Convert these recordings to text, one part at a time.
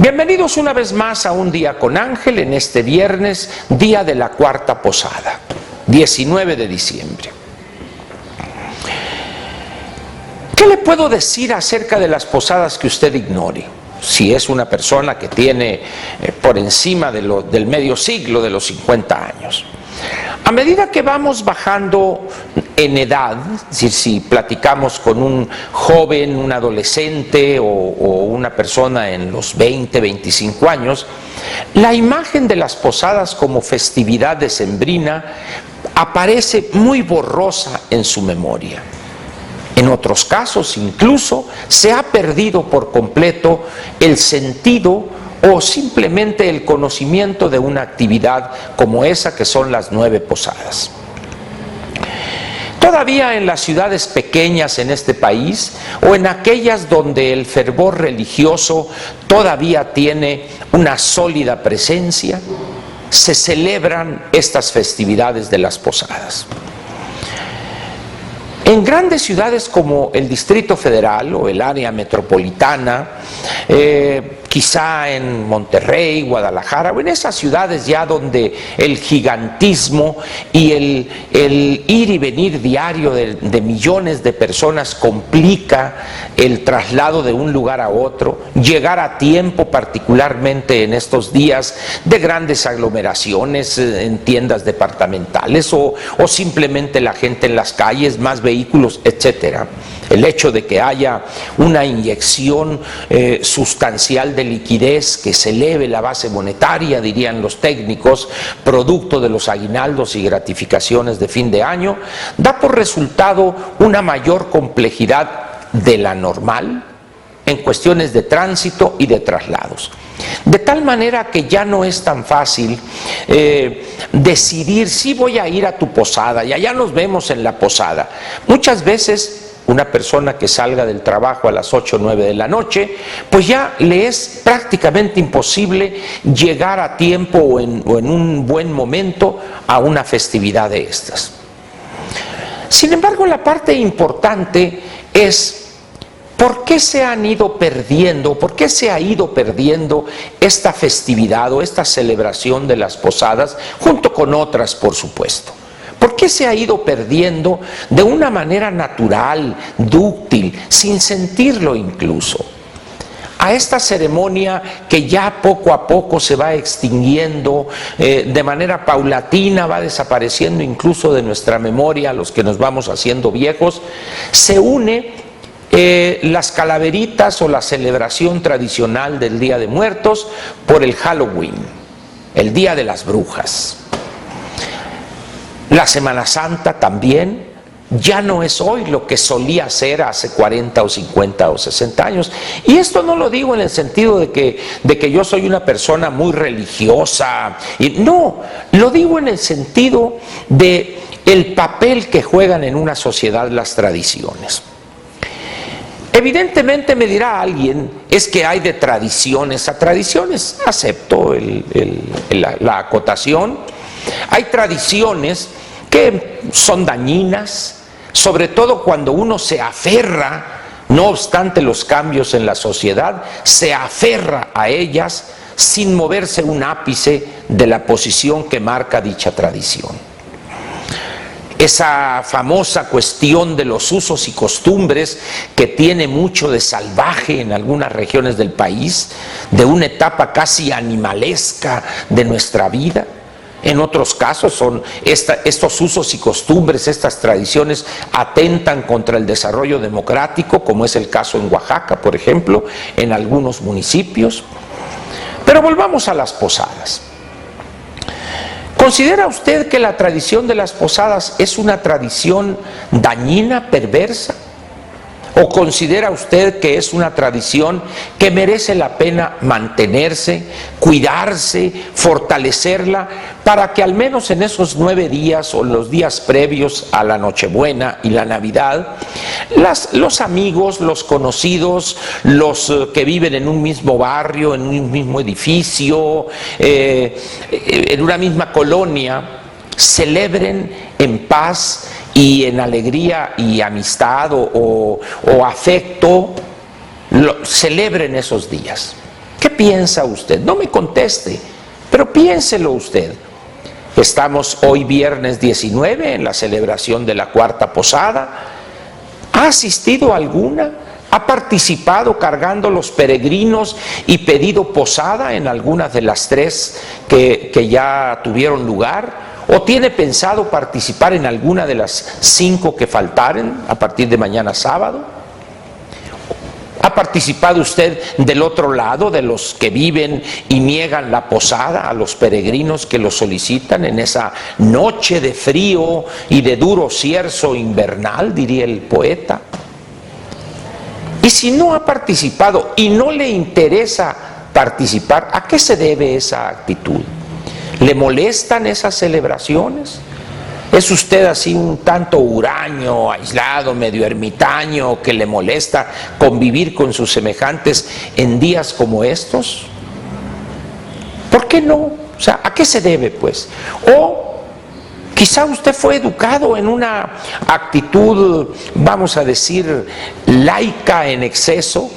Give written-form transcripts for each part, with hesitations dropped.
Bienvenidos una vez más a Un Día con Ángel en este viernes, día de la cuarta posada, 19 de diciembre. ¿Qué le puedo decir acerca de las posadas que usted ignore? Si es una persona que tiene por encima del medio siglo, de los 50 años. A medida que vamos bajando en edad, es decir, si platicamos con un joven, un adolescente o una persona en los 20, 25 años, la imagen de las posadas como festividad decembrina aparece muy borrosa en su memoria. En otros casos, incluso, se ha perdido por completo el sentido o simplemente el conocimiento de una actividad como esa que son las 9 posadas. Todavía en las ciudades pequeñas en este país o en aquellas donde el fervor religioso todavía tiene una sólida presencia, se celebran estas festividades de las posadas. En grandes ciudades como el Distrito Federal o el área metropolitana, quizá en Monterrey, Guadalajara, o en esas ciudades ya donde el gigantismo y el ir y venir diario de millones de personas complica el traslado de un lugar a otro, llegar a tiempo, particularmente en estos días de grandes aglomeraciones en tiendas departamentales o simplemente la gente en las calles, más vehículos, etcétera. El hecho de que haya una inyección sustancial de liquidez que se eleve la base monetaria, dirían los técnicos, producto de los aguinaldos y gratificaciones de fin de año, da por resultado una mayor complejidad de la normal en cuestiones de tránsito y de traslados. De tal manera que ya no es tan fácil decidir si voy a ir a tu posada y allá nos vemos en la posada. Muchas veces una persona que salga del trabajo a las 8 o 9 de la noche, pues ya le es prácticamente imposible llegar a tiempo o en un buen momento a una festividad de estas. Sin embargo, la parte importante es ¿por qué se han ido perdiendo, por qué se ha ido perdiendo esta festividad o esta celebración de las posadas, junto con otras, por supuesto? ¿Por qué se ha ido perdiendo de una manera natural, dúctil, sin sentirlo incluso? A esta ceremonia que ya poco a poco se va extinguiendo, de manera paulatina va desapareciendo incluso de nuestra memoria, los que nos vamos haciendo viejos, se une las calaveritas o la celebración tradicional del Día de Muertos por el Halloween, el Día de las Brujas. La Semana Santa también ya no es hoy lo que solía ser hace 40 o 50 o 60 años. Y esto no lo digo en el sentido de que yo soy una persona muy religiosa. No, lo digo en el sentido de el papel que juegan en una sociedad las tradiciones. Evidentemente me dirá alguien, es que hay de tradiciones a tradiciones. Acepto la acotación. Hay tradiciones que son dañinas, sobre todo cuando uno se aferra, no obstante los cambios en la sociedad, se aferra a ellas sin moverse un ápice de la posición que marca dicha tradición. Esa famosa cuestión de los usos y costumbres que tiene mucho de salvaje en algunas regiones del país, de una etapa casi animalesca de nuestra vida. En otros casos son estos usos y costumbres, estas tradiciones atentan contra el desarrollo democrático, como es el caso en Oaxaca, por ejemplo, en algunos municipios. Pero volvamos a las posadas. ¿Considera usted que la tradición de las posadas es una tradición dañina, perversa? ¿O considera usted que es una tradición que merece la pena mantenerse, cuidarse, fortalecerla, para que al menos en esos 9 días o los días previos a la Nochebuena y la Navidad, los amigos, los conocidos, los que viven en un mismo barrio, en un mismo edificio, en una misma colonia, celebren en paz y en alegría y amistad o afecto, celebren esos días? ¿Qué piensa usted? No me conteste, pero piénselo usted. Estamos hoy viernes 19 en la celebración de la cuarta posada. ¿Ha asistido a alguna? ¿Ha participado cargando los peregrinos y pedido posada en algunas de las 3 que ya tuvieron lugar? ¿O tiene pensado participar en alguna de las 5 que faltaren a partir de mañana sábado? ¿Ha participado usted del otro lado, de los que viven y niegan la posada a los peregrinos que lo solicitan en esa noche de frío y de duro cierzo invernal, diría el poeta? Y si no ha participado y no le interesa participar, ¿a qué se debe esa actitud? ¿Le molestan esas celebraciones? ¿Es usted así un tanto huraño, aislado, medio ermitaño, que le molesta convivir con sus semejantes en días como estos? ¿Por qué no? O sea, ¿a qué se debe, pues? O quizá usted fue educado en una actitud, vamos a decir, laica en exceso,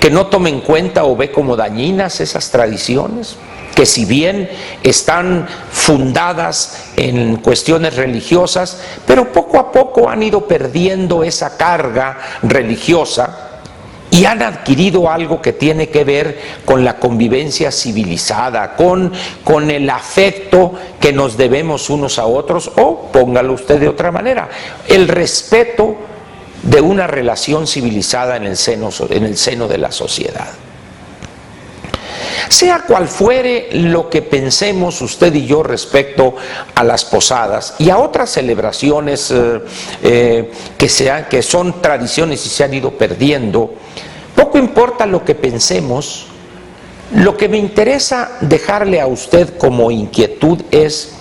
que no toma en cuenta o ve como dañinas esas tradiciones, que si bien están fundadas en cuestiones religiosas, pero poco a poco han ido perdiendo esa carga religiosa y han adquirido algo que tiene que ver con la convivencia civilizada, con el afecto que nos debemos unos a otros, o póngalo usted de otra manera, el respeto de una relación civilizada en el seno de la sociedad. Sea cual fuere lo que pensemos usted y yo respecto a las posadas y a otras celebraciones que son tradiciones y se han ido perdiendo, poco importa lo que pensemos, lo que me interesa dejarle a usted como inquietud es: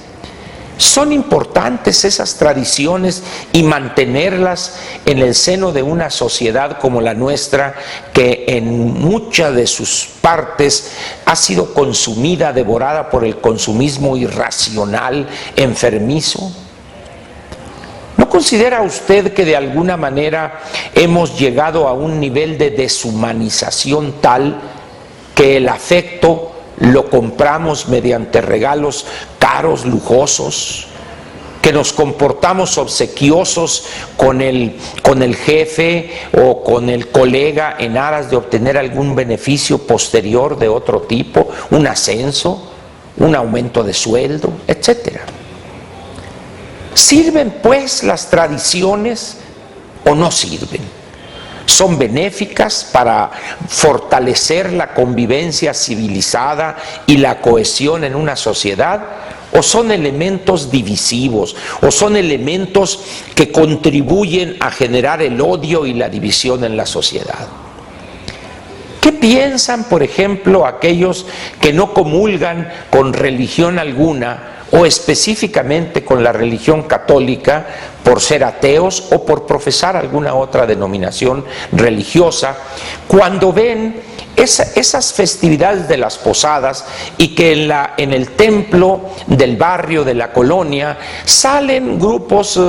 ¿son importantes esas tradiciones y mantenerlas en el seno de una sociedad como la nuestra, que en muchas de sus partes ha sido consumida, devorada por el consumismo irracional, enfermizo? ¿No considera usted que de alguna manera hemos llegado a un nivel de deshumanización tal que el afecto lo compramos mediante regalos caros, lujosos, que nos comportamos obsequiosos con el jefe o con el colega en aras de obtener algún beneficio posterior de otro tipo, un ascenso, un aumento de sueldo, etcétera? ¿Sirven pues las tradiciones o no sirven? ¿Son benéficas para fortalecer la convivencia civilizada y la cohesión en una sociedad? ¿O son elementos divisivos? ¿O son elementos que contribuyen a generar el odio y la división en la sociedad? ¿Qué piensan, por ejemplo, aquellos que no comulgan con religión alguna, o específicamente con la religión católica, por ser ateos o por profesar alguna otra denominación religiosa, cuando ven esas festividades de las posadas y que en el templo del barrio, de la colonia, salen grupos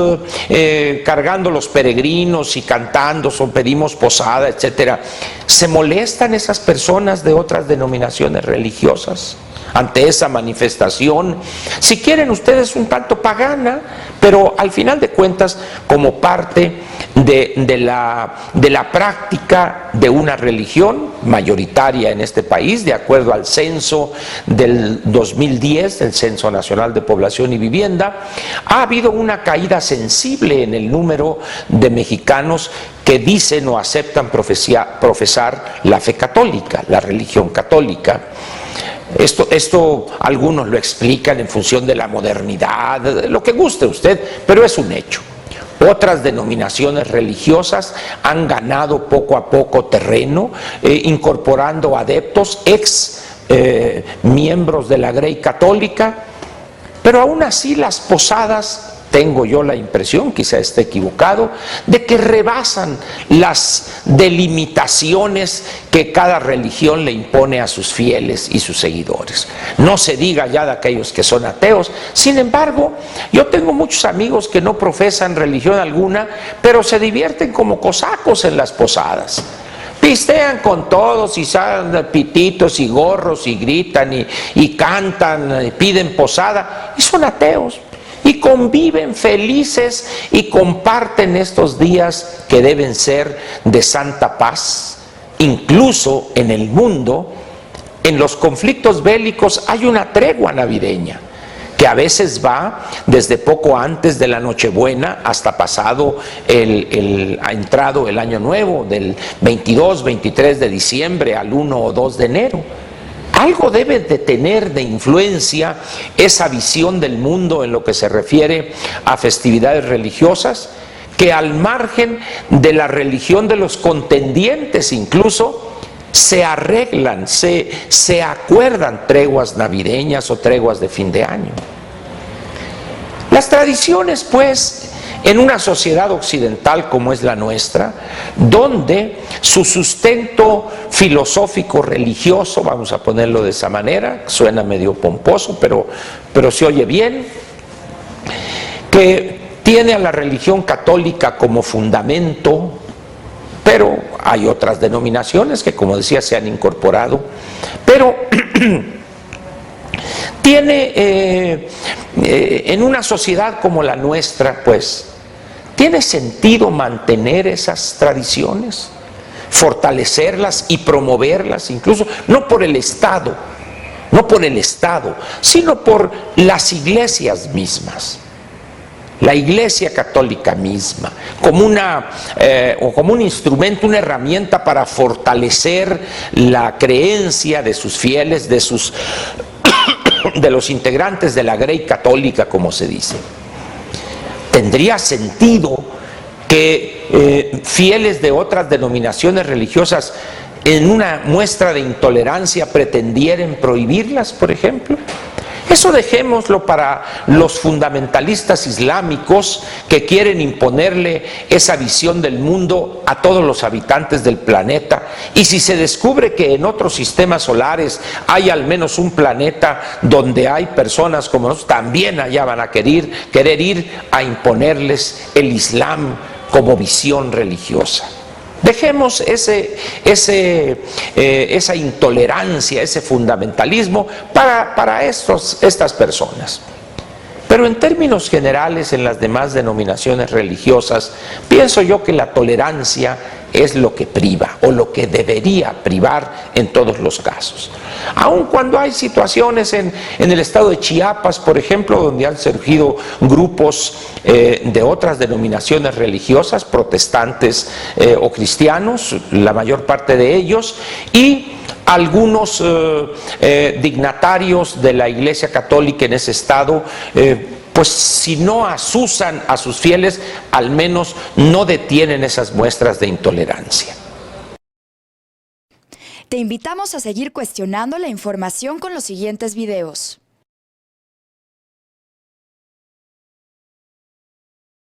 cargando los peregrinos y cantando, pedimos posada, etcétera? ¿Se molestan esas personas de otras denominaciones religiosas ante esa manifestación, si quieren ustedes un tanto pagana, pero al final de cuentas como parte de la práctica de una religión mayoritaria en este país, de acuerdo al censo del 2010, el Censo Nacional de Población y Vivienda? Ha habido una caída sensible en el número de mexicanos que dicen o aceptan profesar la fe católica, la religión católica. Esto algunos lo explican en función de la modernidad, lo que guste usted, pero es un hecho. Otras denominaciones religiosas han ganado poco a poco terreno, incorporando adeptos, miembros de la Grey Católica, pero aún así las posadas, tengo yo la impresión, quizá esté equivocado, de que rebasan las delimitaciones que cada religión le impone a sus fieles y sus seguidores. No se diga ya de aquellos que son ateos. Sin embargo, yo tengo muchos amigos que no profesan religión alguna, pero se divierten como cosacos en las posadas. pistean con todos y salen pititos y gorros y gritan y cantan, y piden posada, y son ateos. Y conviven felices y comparten estos días que deben ser de santa paz. Incluso en el mundo, en los conflictos bélicos hay una tregua navideña, que a veces va desde poco antes de la Nochebuena hasta pasado ha entrado el Año Nuevo, del 22, 23 de diciembre al 1 o 2 de enero. Algo debe de tener de influencia esa visión del mundo en lo que se refiere a festividades religiosas, que al margen de la religión de los contendientes incluso, se arreglan, se acuerdan treguas navideñas o treguas de fin de año. Las tradiciones, pues, en una sociedad occidental como es la nuestra, donde su sustento filosófico religioso, vamos a ponerlo de esa manera, suena medio pomposo, pero se oye bien, que tiene a la religión católica como fundamento, pero hay otras denominaciones que, como decía, se han incorporado, pero tiene en una sociedad como la nuestra, pues, ¿tiene sentido mantener esas tradiciones? Fortalecerlas y promoverlas, incluso, no por el Estado, sino por las iglesias mismas. La Iglesia Católica misma, como un instrumento, una herramienta para fortalecer la creencia de sus fieles, de los integrantes de la Grey Católica, como se dice. ¿Tendría sentido que fieles de otras denominaciones religiosas, en una muestra de intolerancia, pretendieran prohibirlas, por ejemplo? Eso dejémoslo para los fundamentalistas islámicos que quieren imponerle esa visión del mundo a todos los habitantes del planeta. Y si se descubre que en otros sistemas solares hay al menos un planeta donde hay personas como nosotros, también allá van a querer ir a imponerles el Islam como visión religiosa. Dejemos esa intolerancia, ese fundamentalismo para estas personas. Pero en términos generales, en las demás denominaciones religiosas, pienso yo que la tolerancia es lo que priva, o lo que debería privar en todos los casos. Aun cuando hay situaciones en el estado de Chiapas, por ejemplo, donde han surgido grupos de otras denominaciones religiosas, protestantes o cristianos, la mayor parte de ellos, y algunos dignatarios de la Iglesia Católica en ese estado, pues si no asusan a sus fieles, al menos no detienen esas muestras de intolerancia. Te invitamos a seguir cuestionando la información con los siguientes videos.